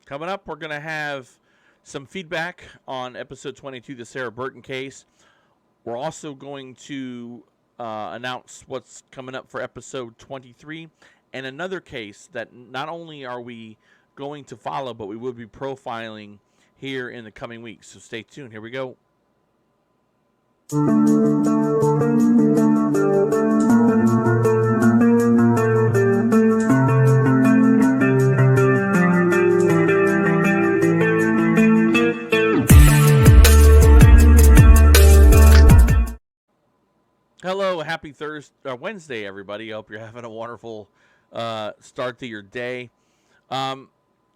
Coming up, we're going to have some feedback on episode 22, the Sarah Burton case. We're also going to announce what's coming up for episode 23 and another case that not only are we going to follow, but we will be profiling here in the coming weeks. So stay tuned. Here we go. Hello, happy Wednesday, everybody. I hope you're having a wonderful start to your day.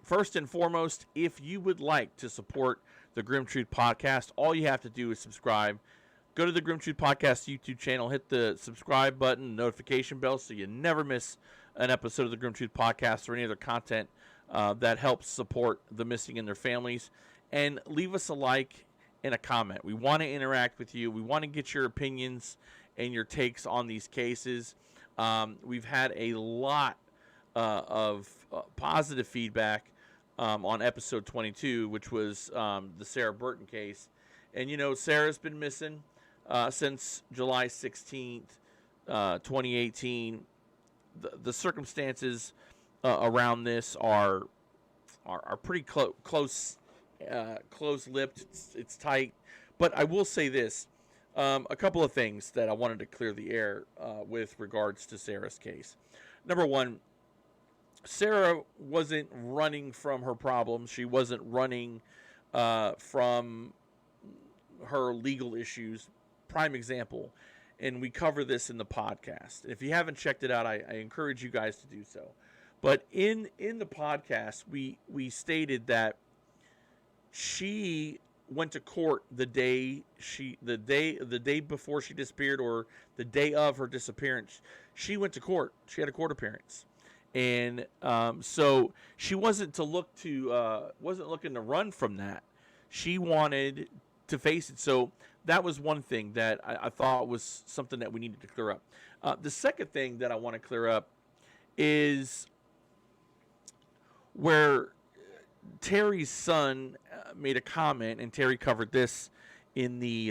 First and foremost, if you would like to support the Grim Truth Podcast, all you have to do is subscribe. Go to the Grim Truth Podcast YouTube channel, hit the subscribe button, notification bell, so you never miss an episode of the Grim Truth Podcast or any other content that helps support the missing and their families. And leave us a like and a comment. We want to interact with you. We want to get your opinions and your takes on these cases. We've had a lot of positive feedback on episode 22, which was the Sarah Burton case. And, Sarah's been missing since July 16th, 2018. The circumstances around this are pretty close-lipped. It's tight. But I will say this. A couple of things that I wanted to clear the air with regards to Sarah's case. Number one, Sarah wasn't running from her problems. She wasn't running from her legal issues. Prime example, and we cover this in the podcast. If you haven't checked it out, I encourage you guys to do so. But in the podcast, we stated that she went to court the day before she disappeared, or the day of her disappearance. She went to court. She had a court appearance, and so she wasn't looking to run from that. She wanted to face it. So that was one thing that I thought was something that we needed to clear up. The second thing that I want to clear up is where Terry's son made a comment, and Terry covered this in the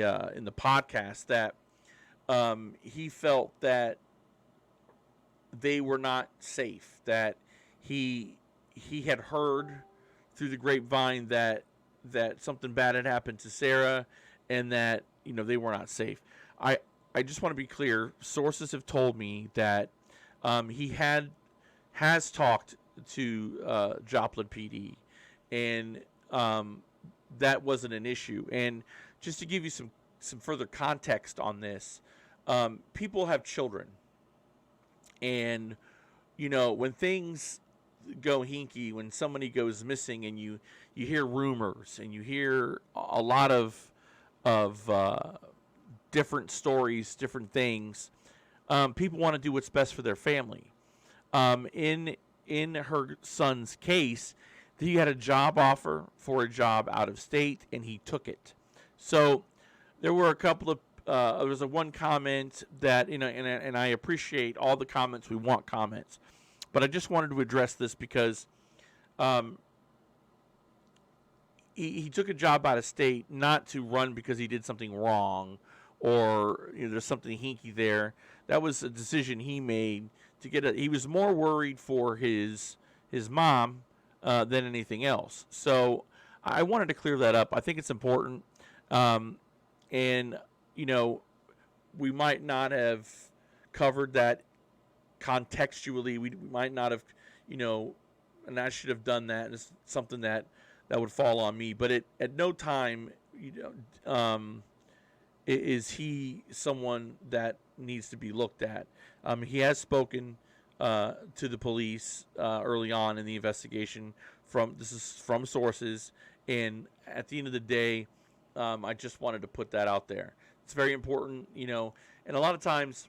podcast, that he felt that they were not safe. That he had heard through the grapevine that something bad had happened to Sarah, and that they were not safe. I just want to be clear. Sources have told me that he has talked to Joplin PD. And that wasn't an issue. And just to give you some further context on this, people have children. And, when things go hinky, when somebody goes missing, and you hear rumors and you hear a lot of different stories, different things, people want to do what's best for their family. In her son's case, he had a job offer for a job out of state, and he took it. So there were a couple of there was one comment that and I appreciate all the comments. We want comments, but I just wanted to address this because he took a job out of state, not to run because he did something wrong or there's something hinky there. That was a decision he made to get he was more worried for his mom than anything else. So I wanted to clear that up. I think it's important. And, we might not have covered that contextually. We might not have, and I should have done that. It's something that would fall on me. But at no time, is he someone that needs to be looked at. He has spoken to the police early on in the investigation. This is from sources, and at the end of the day, I just wanted to put that out there. It's very important, and a lot of times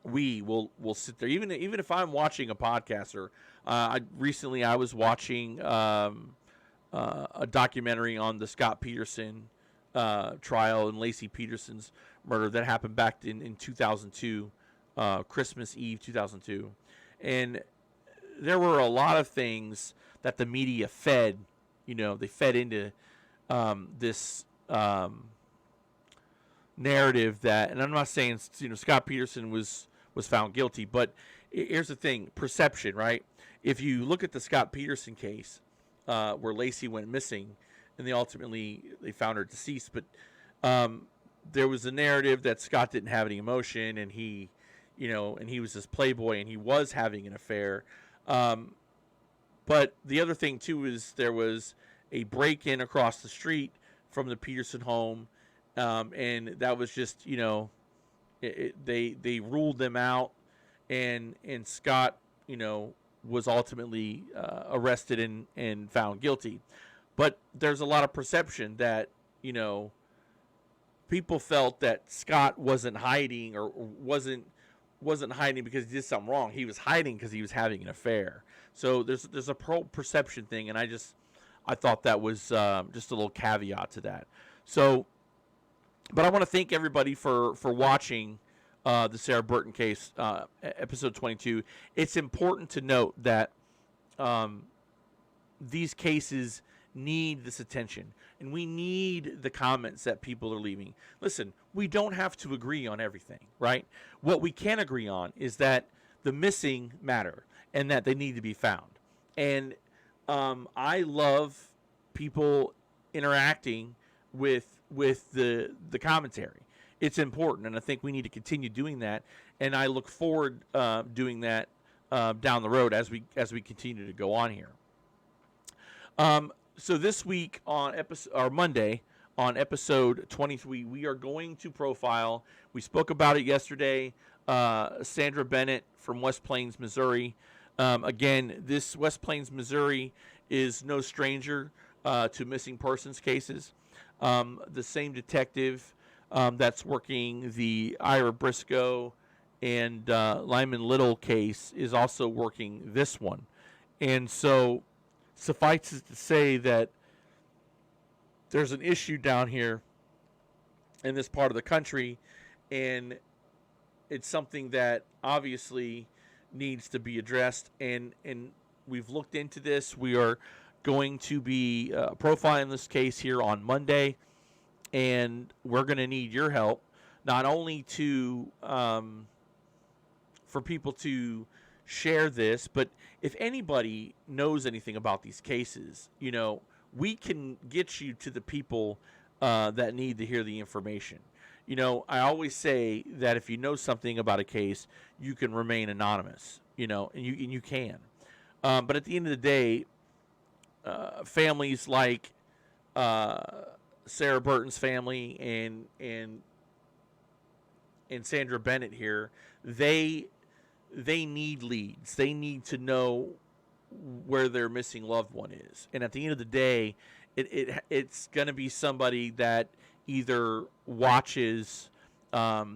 we will sit there, even if I'm watching a podcast, or recently I was watching a documentary on the Scott Peterson trial and Lacey Peterson's murder that happened back in 2002, Christmas Eve 2002. And there were a lot of things that the media fed. They fed into this narrative that, and I'm not saying Scott Peterson was found guilty, but here's the thing: perception, right? If you look at the Scott Peterson case, where Lacey went missing, and they found her deceased, but there was a narrative that Scott didn't have any emotion, and he was this playboy, and he was having an affair. But the other thing too is there was a break-in across the street from the Peterson home, and that was just they ruled them out, and Scott was ultimately arrested and found guilty. But there's a lot of perception that people felt that Scott wasn't hiding or wasn't hiding because he did something wrong. He was hiding because he was having an affair. So there's a perception thing, and I thought that was just a little caveat to that. So, but I want to thank everybody for watching the Sarah Burton case, episode 22. It's important to note that these cases need this attention, and we need the comments that people are leaving. Listen, we don't have to agree on everything, right? What we can agree on is that the missing matter and that they need to be found. And I love people interacting with the commentary. It's important, and I think we need to continue doing that. And I look forward doing that down the road as we continue to go on here. So this week on Monday on episode 23, we are going to profile. We spoke about it yesterday. Sandy Bennett from West Plains, Missouri. Again, this West Plains, Missouri is no stranger to missing persons cases. The same detective that's working the Ira Briscoe and Lyman Little case is also working this one. And so suffice it to say that there's an issue down here in this part of the country, and it's something that obviously needs to be addressed, and we've looked into this. We are going to be profiling this case here on Monday, and we're going to need your help, not only to for people to share this, but if anybody knows anything about these cases, we can get you to the people that need to hear the information. I always say that if you know something about a case, you can remain anonymous, and you can. But at the end of the day, families like Sarah Burton's family and Sandy Bennett here, they need leads. They need to know where their missing loved one is. And at the end of the day, it's going to be somebody that either watches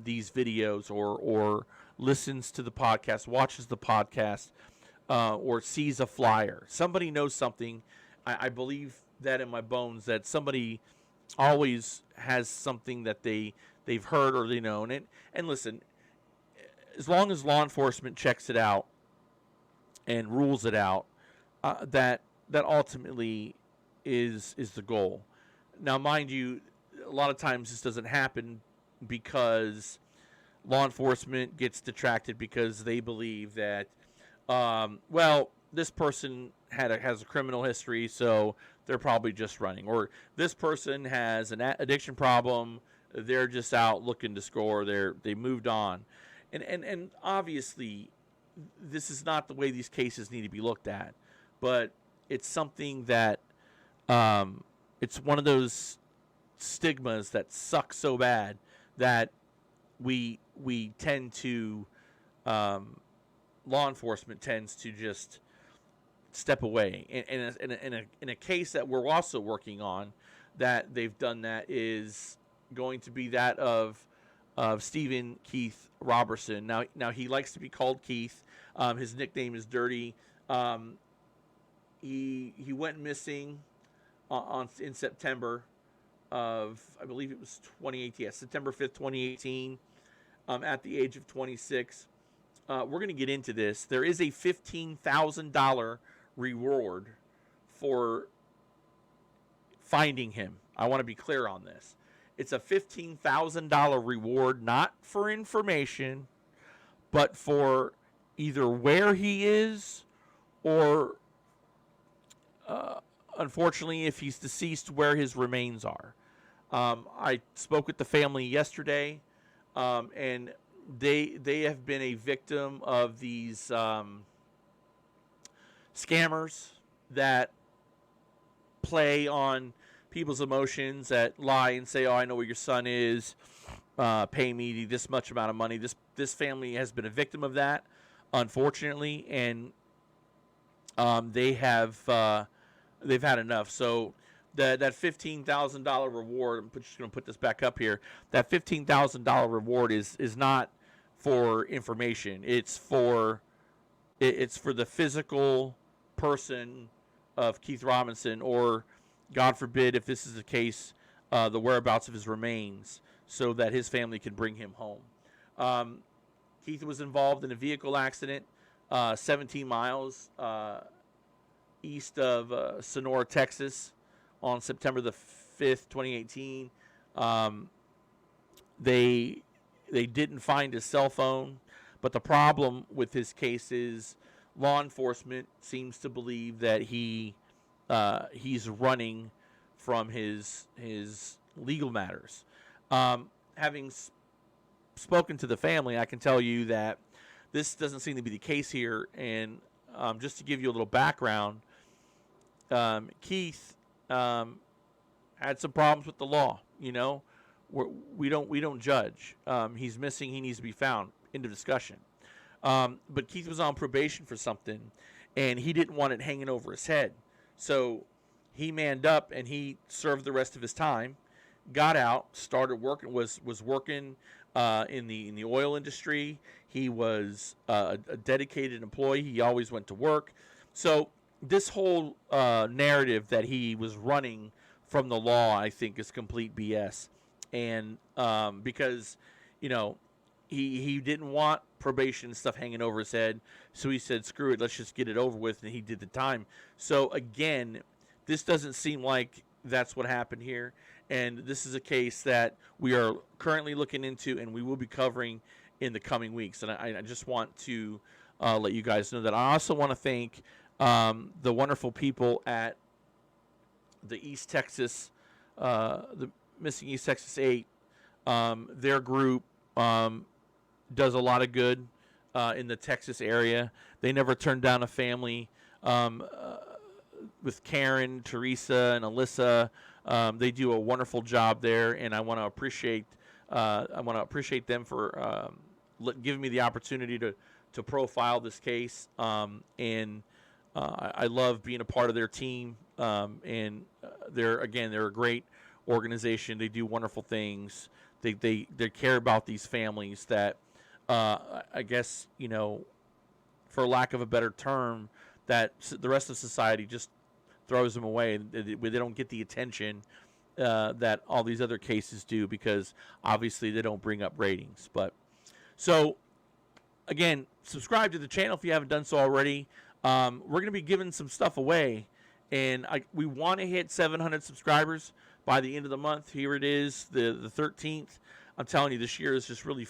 these videos or listens to the podcast, watches the podcast, or sees a flyer. Somebody knows something. I believe that in my bones that somebody always has something that they've heard or they know. And listen, as long as law enforcement checks it out and rules it out, that ultimately is the goal. Now, mind you, a lot of times this doesn't happen because law enforcement gets detracted because they believe that, this person has a criminal history, so they're probably just running. Or this person has an addiction problem, they're just out looking to score, they moved on. And obviously, this is not the way these cases need to be looked at. But it's something that it's one of those stigmas that suck so bad that we tend to law enforcement tends to just step away. In a case that we're also working on that they've done that is going to be that of Steven Keith Roberson. Now he likes to be called Keith. His nickname is Dirty. He went missing in September of, I believe it was 2018. Yes, September 5th, 2018, at the age of 26. We're going to get into this. There is a $15,000 reward for finding him. I want to be clear on this. It's a $15,000 reward, not for information, but for either where he is or, unfortunately, if he's deceased, where his remains are. I spoke with the family yesterday, and they have been a victim of these scammers that play on people's emotions, that lie and say, "Oh, I know where your son is. Pay me this much amount of money." This family has been a victim of that, unfortunately, and they've had enough. So that $15,000 reward, I'm just going to put this back up here. That $15,000 reward is not for information. It's for the physical person of Keith Robinson, or God forbid, if this is the case, the whereabouts of his remains, so that his family can bring him home. Keith was involved in a vehicle accident 17 miles east of Sonora, Texas, on September the 5th, 2018. They didn't find his cell phone, but the problem with his case is law enforcement seems to believe that he's running from his legal matters. Having spoken to the family, I can tell you that this doesn't seem to be the case here. And just to give you a little background, Keith had some problems with the law. You know, we don't judge. He's missing. He needs to be found. End of discussion. But Keith was on probation for something, and he didn't want it hanging over his head. So he manned up and he served the rest of his time, got out, started working, was working in the oil industry. He was a dedicated employee. He always went to work. So this whole narrative that he was running from the law, I think, is complete BS. And because, you know, he didn't want probation and stuff hanging over his head, so he said, screw it, let's just get it over with, and he did the time. So again, this doesn't seem like that's what happened here, and this is a case that we are currently looking into and we will be covering in the coming weeks. And I just want to let you guys know that. I also want to thank the wonderful people at the East Texas, the Missing East Texas 8. Their group does a lot of good in the Texas area. They never turn down a family. With Karen, Teresa, and Alyssa, they do a wonderful job there, and I want to appreciate them for giving me the opportunity to profile this case. And I love being a part of their team. And they're a great organization. They do wonderful things. They care about these families that, I guess, you know, for lack of a better term, that the rest of society just throws them away. They don't get the attention that all these other cases do, because obviously they don't bring up ratings. But so again, subscribe to the channel if you haven't done so already. We're going to be giving some stuff away, and we want to hit 700 subscribers by the end of the month. Here it is, the 13th. I'm telling you, this year is just really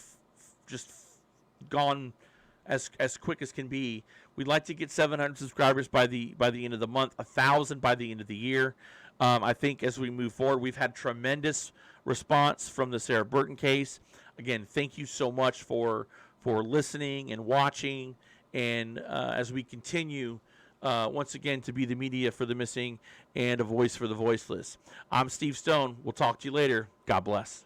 gone as quick as can be. We'd like to get 700 subscribers by the end of the month, 1,000 by the end of the year. I think as we move forward, we've had tremendous response from the Sarah Burton case. Again, thank you so much for listening and watching. And as we continue, once again, to be the media for the missing and a voice for the voiceless. I'm Steve Stone. We'll talk to you later. God bless.